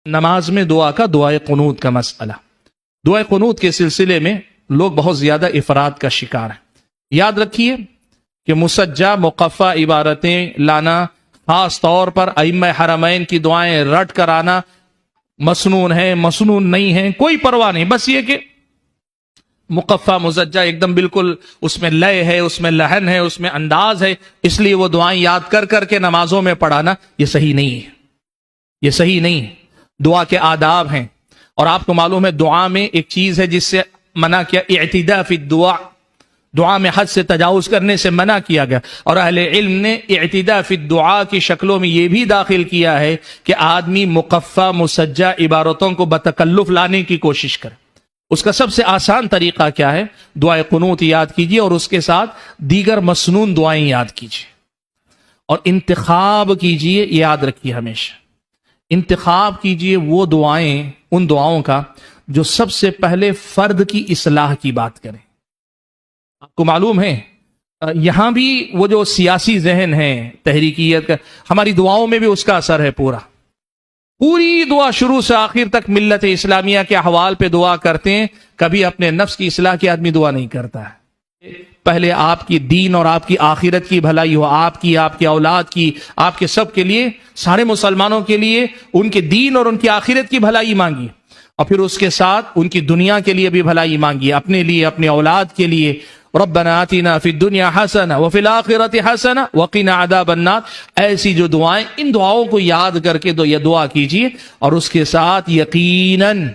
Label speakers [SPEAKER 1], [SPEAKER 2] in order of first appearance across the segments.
[SPEAKER 1] نماز میں دعا کا دعائے قنوت کا مسئلہ. دعائے قنوت کے سلسلے میں لوگ بہت زیادہ افراد کا شکار ہیں. یاد رکھیے کہ مسجع مقفع عبارتیں لانا، خاص طور پر ائمہ حرمین کی دعائیں رٹ کر آنا، مسنون ہے مسنون نہیں ہے کوئی پرواہ نہیں، بس یہ کہ مقفع مسجع ایک دم بالکل اس میں لے ہے، اس میں لحن ہے، اس میں انداز ہے، اس لیے وہ دعائیں یاد کر کر کے نمازوں میں پڑھانا یہ صحیح نہیں ہے، یہ صحیح نہیں ہے. دعا کے آداب ہیں، اور آپ کو معلوم ہے دعا میں ایک چیز ہے جس سے منع کیا، اعتداء فی الدعاء، دعا میں حد سے تجاوز کرنے سے منع کیا گیا. اور اہل علم نے اعتداء فی الدعاء کی شکلوں میں یہ بھی داخل کیا ہے کہ آدمی مقفع مسجع عبارتوں کو بتکلف لانے کی کوشش کرے. اس کا سب سے آسان طریقہ کیا ہے؟ دعائے قنوت یاد کیجیے اور اس کے ساتھ دیگر مسنون دعائیں یاد کیجیے، اور انتخاب کیجیے. یاد رکھیے ہمیشہ انتخاب کیجیے وہ دعائیں، ان دعاؤں کا جو سب سے پہلے فرد کی اصلاح کی بات کریں. آپ کو معلوم ہے یہاں بھی وہ جو سیاسی ذہن ہے تحریکیت کا، ہماری دعاؤں میں بھی اس کا اثر ہے. پوری دعا شروع سے آخر تک ملت اسلامیہ کے احوال پہ دعا کرتے ہیں، کبھی اپنے نفس کی اصلاح کی آدمی دعا نہیں کرتا ہے. پہلے آپ کی دین اور آپ کی آخرت کی بھلائی ہو، آپ کی اولاد کی، آپ کے سب کے لیے، سارے مسلمانوں کے لیے ان کے دین اور ان کی آخرت کی بھلائی مانگی، اور پھر اس کے ساتھ ان کی دنیا کے لیے بھی بھلائی مانگی، اپنے لیے، اپنے اولاد کے لیے. ربنا آتنا فی الدنیا حسنہ وفی الآخرۃ حسنہ وقنا عذاب النار. ایسی جو دعائیں، ان دعاؤں کو یاد کر کے یہ دعا کیجیے، اور اس کے ساتھ یقیناً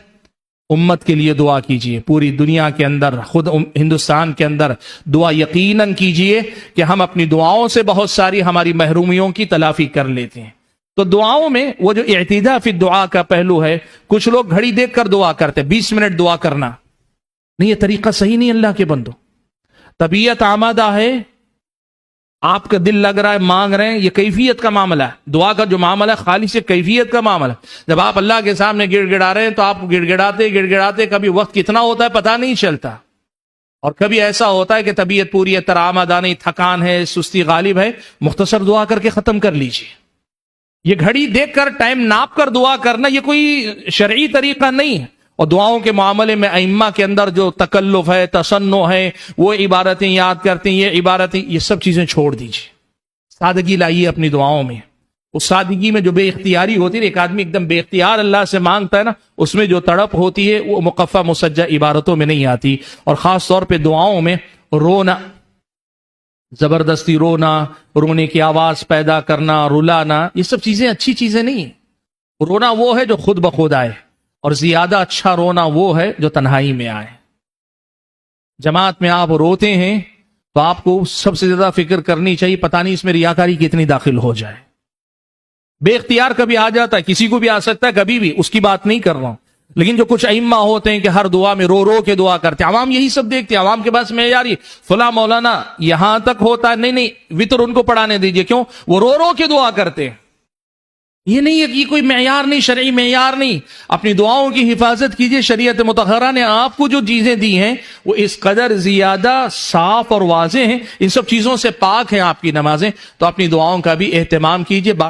[SPEAKER 1] امت کے لیے دعا کیجیے. پوری دنیا کے اندر، خود ہندوستان کے اندر دعا یقیناً کیجیے کہ ہم اپنی دعاؤں سے بہت ساری ہماری محرومیوں کی تلافی کر لیتے ہیں. تو دعاؤں میں وہ جو اعتداء فی الدعاء کا پہلو ہے، کچھ لوگ گھڑی دیکھ کر دعا کرتے، 20 منٹ دعا کرنا نہیں، یہ طریقہ صحیح نہیں. اللہ کے بندو، طبیعت آمادہ ہے، آپ کا دل لگ رہا ہے، مانگ رہے ہیں، یہ کیفیت کا معاملہ ہے. دعا کا جو معاملہ ہے خالی سے کیفیت کا معاملہ ہے. جب آپ اللہ کے سامنے گڑ گڑا رہے ہیں تو آپ گڑ گڑاتے کبھی وقت کتنا ہوتا ہے پتہ نہیں چلتا، اور کبھی ایسا ہوتا ہے کہ طبیعت پوری طرح آمادہ نہیں، تھکان ہے، سستی غالب ہے، مختصر دعا کر کے ختم کر لیجیے. یہ گھڑی دیکھ کر ٹائم ناپ کر دعا کرنا یہ کوئی شرعی طریقہ نہیں ہے. اور دعاؤں کے معاملے میں ائمہ کے اندر جو تکلف ہے، تصنع ہے، وہ عبارتیں یاد کرتے ہیں، یہ عبارتیں، یہ سب چیزیں چھوڑ دیجیے. سادگی لائیے اپنی دعاؤں میں. اس سادگی میں جو بے اختیاری ہوتی ہے، ایک آدمی ایک دم بے اختیار اللہ سے مانگتا ہے نا، اس میں جو تڑپ ہوتی ہے وہ مقفع مسجع عبارتوں میں نہیں آتی. اور خاص طور پہ دعاؤں میں رونا، زبردستی رونا، رونے کی آواز پیدا کرنا، رلانا، یہ سب چیزیں اچھی چیزیں نہیں ہیں. رونا وہ ہے جو خود بخود آئے، اور زیادہ اچھا رونا وہ ہے جو تنہائی میں آئے. جماعت میں آپ روتے ہیں تو آپ کو سب سے زیادہ فکر کرنی چاہیے، پتہ نہیں اس میں ریاکاری کتنی داخل ہو جائے. بے اختیار کبھی آ جاتا ہے، کسی کو بھی آ سکتا ہے کبھی بھی، اس کی بات نہیں کر رہا ہوں. لیکن جو کچھ ائمہ ہوتے ہیں کہ ہر دعا میں رو رو کے دعا کرتے ہیں، عوام یہی سب دیکھتے ہیں، عوام کے پاس معیار فلاں مولانا یہاں تک ہوتا ہے، نہیں وطر ان کو پڑھانے دیجئے. کیوں؟ وہ رو رو کے دعا کرتے ہیں. یہ نہیں ہے کہ یہ کوئی معیار نہیں، شرعی معیار نہیں. اپنی دعاؤں کی حفاظت کیجئے. شریعت مطہرہ نے آپ کو جو چیزیں دی ہیں وہ اس قدر زیادہ صاف اور واضح ہیں، ان سب چیزوں سے پاک ہیں آپ کی نمازیں. تو اپنی دعاؤں کا بھی اہتمام کیجئے.